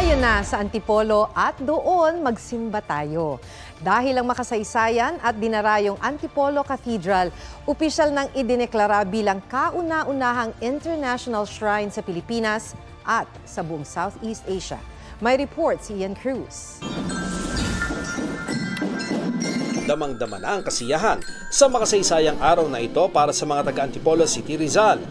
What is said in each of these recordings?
Tayo na sa Antipolo at doon magsimba tayo. Dahil ang makasaysayan at dinarayong Antipolo Cathedral, opisyal nang idineklara bilang kauna-unahang international shrine sa Pilipinas at sa buong Southeast Asia. May report si Ian Cruz. Damang-dama na ang kasiyahan sa makasaysayang araw na ito para sa mga taga-Antipolo City, Rizal.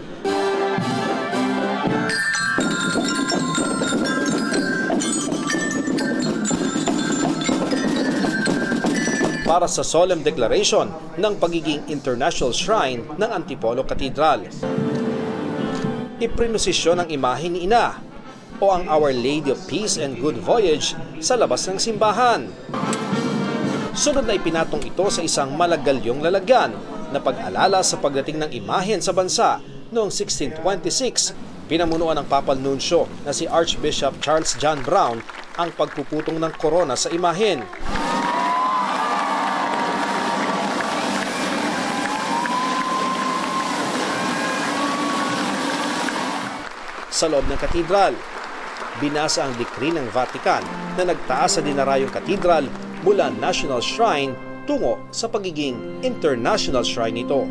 Para sa solemn declaration ng pagiging international shrine ng Antipolo Cathedral. Iprinosisyon ang imahe ni Ina o ang Our Lady of Peace and Good Voyage sa labas ng simbahan. Sunod na ipinatong ito sa isang malagalyong lalagyan na pag-alala sa pagdating ng imahen sa bansa noong 1626. Pinamunuan ng Papal Nuncio na si Archbishop Charles John Brown ang pagpuputong ng korona sa imahen. Sa loob ng katedral, binasa ang dekri ng Vatican na nagtaas sa dinarayong katedral mula National Shrine tungo sa pagiging international shrine nito.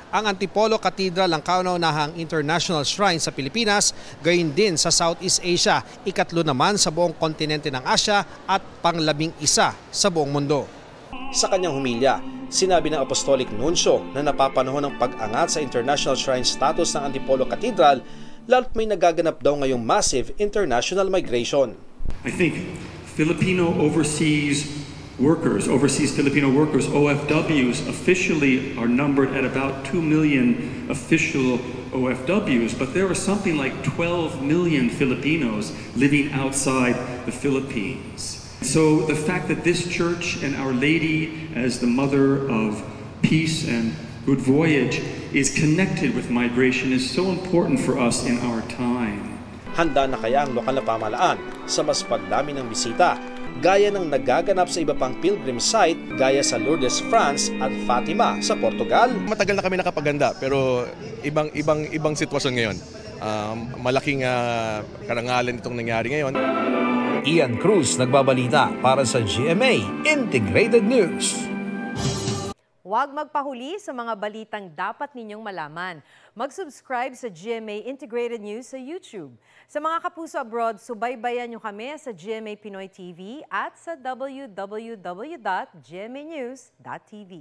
Ang Antipolo Cathedral ang kauna-unahang international shrine sa Pilipinas, gayon din sa Southeast Asia, ikatlo naman sa buong kontinente ng Asia at pang-11 sa buong mundo. Sa kanyang humilya, sinabi ng Apostolic Nuncio na napapanahon ng pag-angat sa international shrine status ng Antipolo Cathedral, lalo't may nagaganap daw ngayong massive international migration. I think Filipino overseas Filipino workers, OFWs, officially are numbered at about 2 million official OFWs, but there are something like 12 million Filipinos living outside the Philippines. So the fact that this church and Our Lady as the mother of peace and good voyage is connected with migration is so important for us in our time. Handa na kaya ang lokal na pamahalaan sa mas pagdami ng bisita, gaya ng nagaganap sa iba pang pilgrim site gaya sa Lourdes, France at Fatima sa Portugal? Matagal na kami nakapaganda pero ibang sitwasyon ngayon. Malaking karangalan itong nangyari ngayon. Ian Cruz nagbabalita para sa GMA Integrated News. Huwag magpahuli sa mga balitang dapat ninyong malaman. Mag-subscribe sa GMA Integrated News sa YouTube. Sa mga kapuso abroad, subaybayan nyo kami sa GMA Pinoy TV at sa www.gmanews.tv.